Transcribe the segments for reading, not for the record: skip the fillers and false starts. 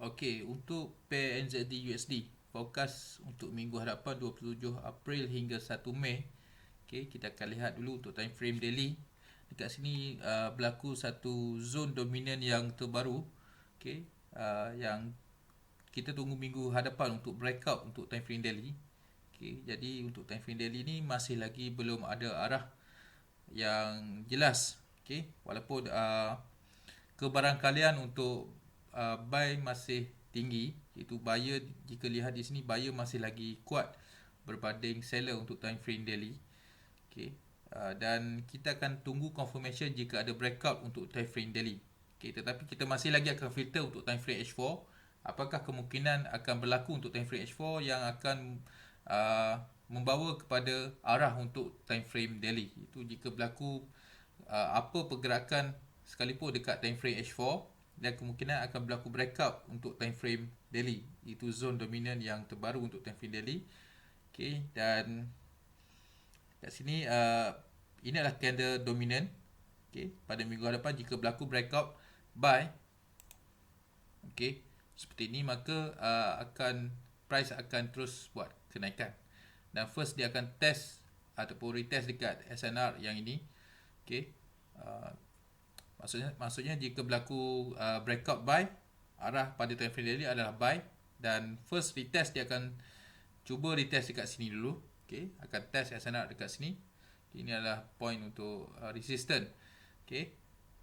Okey, untuk pair NZD USD forecast untuk minggu hadapan 27 April hingga 1 Mei. Okey, kita akan lihat dulu untuk time frame daily. Dekat sini berlaku satu zone dominan yang terbaru. Okey, yang kita tunggu minggu hadapan untuk breakout untuk time frame daily. Okey, jadi untuk time frame daily ni masih lagi belum ada arah yang jelas. Okey, walaupun kebarangkalian untuk buy masih tinggi, iaitu buyer, jika lihat di sini buyer masih lagi kuat berbanding seller untuk time frame daily. Okey, dan kita akan tunggu confirmation jika ada breakout untuk time frame daily. Okey, tetapi kita masih lagi akan filter untuk time frame H4. Apakah kemungkinan akan berlaku untuk time frame H4 yang akan membawa kepada arah untuk time frame daily. Itu jika berlaku apa pergerakan sekalipun dekat time frame H4, dan kemungkinan akan berlaku breakout untuk time frame daily. Itu zone dominan yang terbaru untuk time frame daily. Okey, dan kat sini ini adalah candle dominan. Okey, pada minggu hadapan jika berlaku breakout buy, okey, seperti ini, maka price akan terus buat kenaikan. Dan first dia akan test ataupun retest dekat SNR yang ini. Okey, maksudnya jika berlaku breakout buy, arah pada time frame daily adalah buy, dan first retest dia akan cuba retest dekat sini dulu. Okey, akan test SNR dekat sini. Ini adalah point untuk resistance. Okey,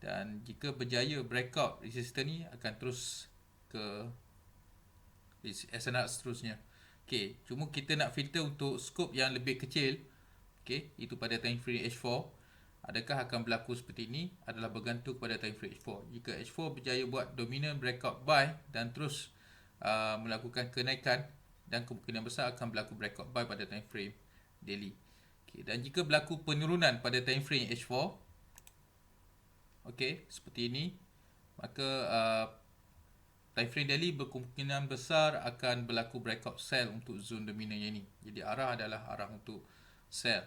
dan jika berjaya breakout resistance ni, akan terus ke SNR seterusnya. Okey, cuma kita nak filter untuk scope yang lebih kecil. Okey, itu pada time frame H4. Adakah akan berlaku seperti ini adalah bergantung kepada time frame H4. Jika H4 berjaya buat dominant breakout buy dan terus melakukan kenaikan, dan kemungkinan besar akan berlaku breakout buy pada time frame daily. Okay, dan jika berlaku penurunan pada time frame H4, okey, seperti ini, maka time frame daily berkemungkinan besar akan berlaku breakout sell untuk zone dominan yang ini. Jadi arah adalah arah untuk sell.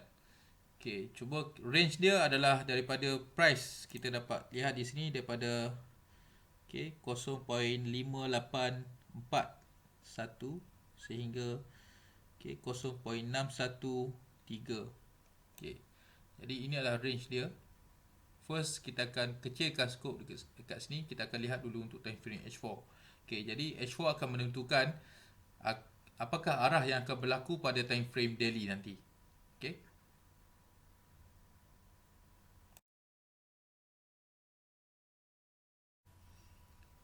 Okey, cuba range dia adalah daripada price kita dapat lihat di sini daripada 0.5841 sehingga 0.613. Okey. Jadi ini adalah range dia. First kita akan kecilkan scope dekat sini, kita akan lihat dulu untuk time frame H4. Okey, jadi H4 akan menentukan apakah arah yang akan berlaku pada time frame daily nanti. Okey.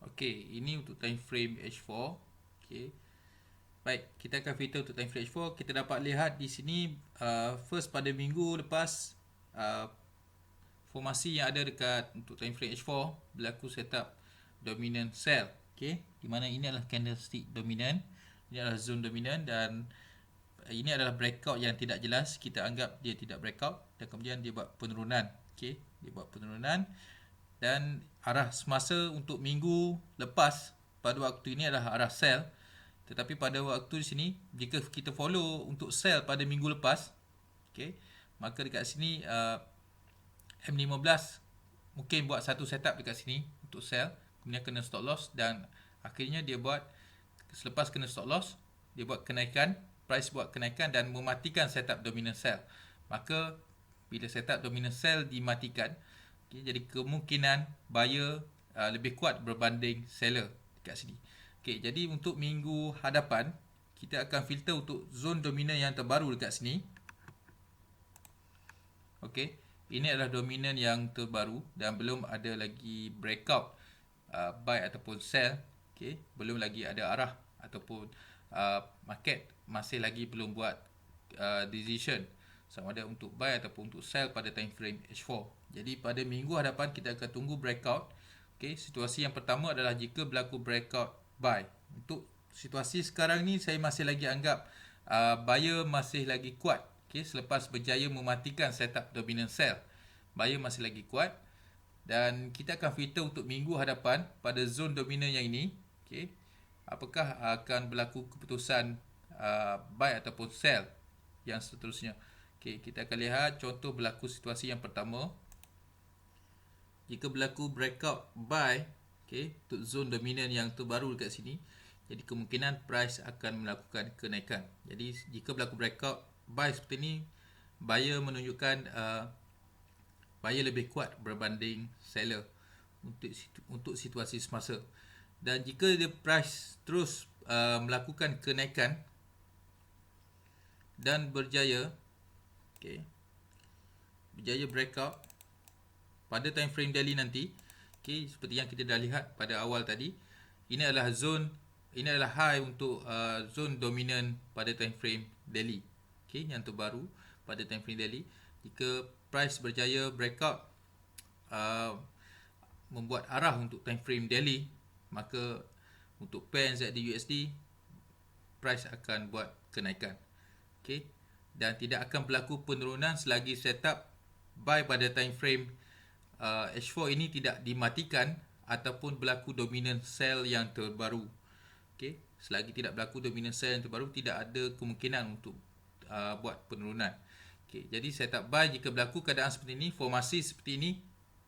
Okey, ini untuk time frame H4. Okey. Baik, kita akan filter untuk time frame H4. Kita dapat lihat di sini first pada minggu lepas formasi yang ada dekat untuk time frame H4 berlaku setup dominant sell. Okey, di mana ini adalah candlestick dominant, ini adalah zone dominant, dan ini adalah breakout yang tidak jelas. Kita anggap dia tidak breakout, dan kemudian dia buat penurunan. Okey, dia buat penurunan, dan arah semasa untuk minggu lepas pada waktu ini adalah arah sell. Tetapi pada waktu di sini, jika kita follow untuk sell pada minggu lepas, okey, maka dekat sini M15 mungkin buat satu setup dekat sini untuk sell, kemudian kena stop loss, dan akhirnya dia buat, selepas kena stop loss, dia buat kenaikan, price buat kenaikan dan mematikan setup dominant sell. Maka bila setup dominant sell dimatikan, okay, jadi kemungkinan buyer lebih kuat berbanding seller dekat sini. Okay, jadi untuk minggu hadapan kita akan filter untuk zone dominan yang terbaru dekat sini. Okey, ini adalah dominan yang terbaru dan belum ada lagi breakout buy ataupun sell. Okey, belum lagi ada arah ataupun market masih lagi belum buat decision sama ada untuk buy ataupun untuk sell pada time frame H4. Jadi pada minggu hadapan kita akan tunggu breakout. Okey, situasi yang pertama adalah jika berlaku breakout buy. Untuk situasi sekarang ni saya masih lagi anggap buyer masih lagi kuat. Okay, selepas berjaya mematikan setup dominant sell, buyer masih lagi kuat, dan kita akan filter untuk minggu hadapan pada zone dominan yang ini. Okay, apakah akan berlaku keputusan buy ataupun sell yang seterusnya. Okay, kita akan lihat contoh berlaku situasi yang pertama. Jika berlaku breakout buy, Okay, untuk zone dominan yang terbaru dekat sini. Jadi kemungkinan price akan melakukan kenaikan. Jadi jika berlaku breakout buy seperti ni, buyer menunjukkan buyer lebih kuat berbanding seller untuk situasi semasa. Dan jika dia price terus melakukan kenaikan dan berjaya, okay, berjaya breakout pada time frame daily nanti, okay, seperti yang kita dah lihat pada awal tadi, ini adalah high untuk zone dominan pada time frame daily, okay, yang terbaru pada time frame daily. Jika price berjaya breakout membuat arah untuk time frame daily, maka untuk pair NZD USD price akan buat kenaikan, okay, dan tidak akan berlaku penurunan selagi setup buy pada time frame H4 ini tidak dimatikan ataupun berlaku dominant sell yang terbaru. Okay, selagi tidak berlaku dominant sell yang terbaru, tidak ada kemungkinan untuk buat penurunan. Okay, jadi setup buy jika berlaku keadaan seperti ini, formasi seperti ini,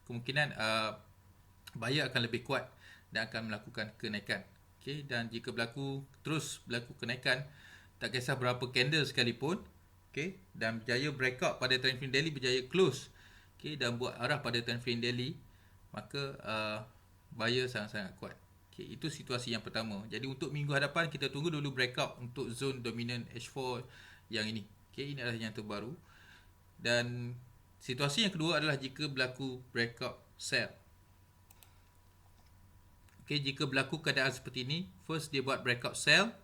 kemungkinan buyer akan lebih kuat dan akan melakukan kenaikan. Okay, dan jika terus berlaku kenaikan, tak kisah berapa candle sekalipun, okay, dan berjaya breakout pada time frame daily, berjaya close, okay, dan buat arah pada time frame daily, maka buyer sangat-sangat kuat. Okay, itu situasi yang pertama. Jadi untuk minggu hadapan kita tunggu dulu breakout untuk zone dominant H4 yang ini. Okay, ini adalah yang terbaru. Dan situasi yang kedua adalah jika berlaku breakout sell. Okay, jika berlaku keadaan seperti ini, first dia buat breakout sell.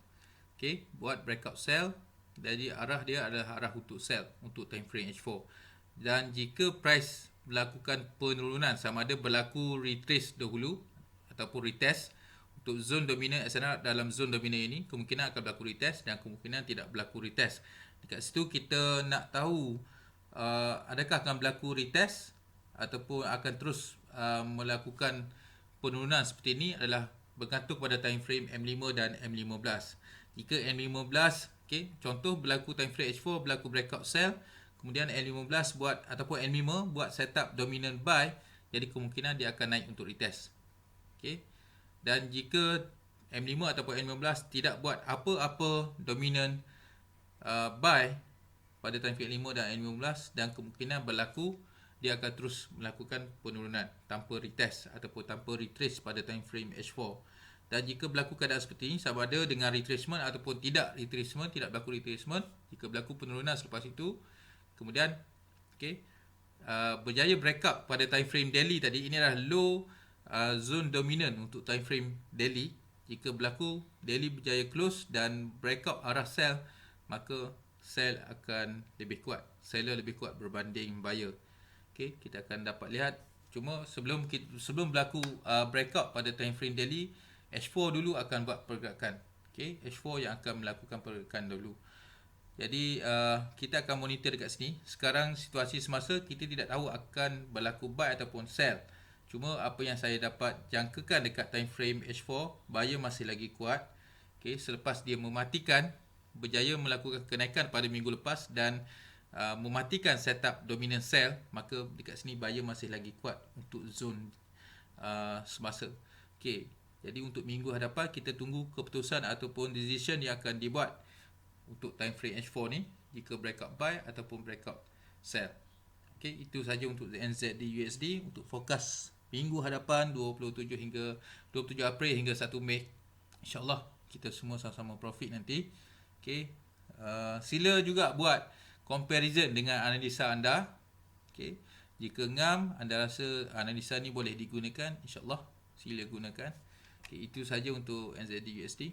Okay, buat breakout sell. Jadi arah dia adalah arah untuk sell untuk time frame H4. Dan jika price melakukan penurunan, sama ada berlaku retrace dahulu ataupun retest untuk zone dominan SNR dalam zone dominan ini, kemungkinan akan berlaku retest dan kemungkinan tidak berlaku retest. Dekat situ kita nak tahu adakah akan berlaku retest ataupun akan terus melakukan penurunan seperti ini adalah bergantung pada time frame M5 dan M15. Jika M15, okay, contoh berlaku time frame H4 berlaku breakout sell, kemudian M15 buat ataupun M5 buat setup dominant buy, jadi kemungkinan dia akan naik untuk retest. Okay. Dan jika M5 ataupun M15 tidak buat apa-apa dominant buy pada time frame 5 dan M15, dan kemungkinan berlaku dia akan terus melakukan penurunan tanpa retest ataupun tanpa retrace pada time frame H4. Dan jika berlaku keadaan seperti ini, sama ada dengan retracement ataupun tidak retracement, tidak berlaku retracement, jika berlaku penurunan selepas itu, kemudian okay, berjaya breakout pada time frame daily tadi, ini adalah low zone dominant untuk time frame daily. Jika berlaku daily berjaya close dan breakout arah sell, maka sell akan lebih kuat, seller lebih kuat berbanding buyer. Okay, kita akan dapat lihat. Cuma sebelum berlaku breakout pada time frame daily, H4 dulu akan buat pergerakan. Okay, H4 yang akan melakukan pergerakan dulu. Jadi kita akan monitor dekat sini. Sekarang situasi semasa kita tidak tahu akan berlaku buy ataupun sell. Cuma apa yang saya dapat jangkakan dekat time frame H4, buyer masih lagi kuat. Okay, selepas dia berjaya melakukan kenaikan pada minggu lepas dan mematikan setup dominant sell, maka dekat sini buyer masih lagi kuat untuk zone semasa. Okay, jadi untuk minggu hadapan kita tunggu keputusan ataupun decision yang akan dibuat untuk time frame H4 ni, jika breakout buy ataupun breakout sell. Okay, itu saja untuk NZD USD untuk fokus minggu hadapan 27 April hingga 1 Mei. InsyaAllah kita semua sama-sama profit nanti. Okay, sila juga buat comparison dengan analisa anda. Okay, jika ngam anda rasa analisa ni boleh digunakan, InsyaAllah sila gunakan. Okay, itu saja untuk NZD USD.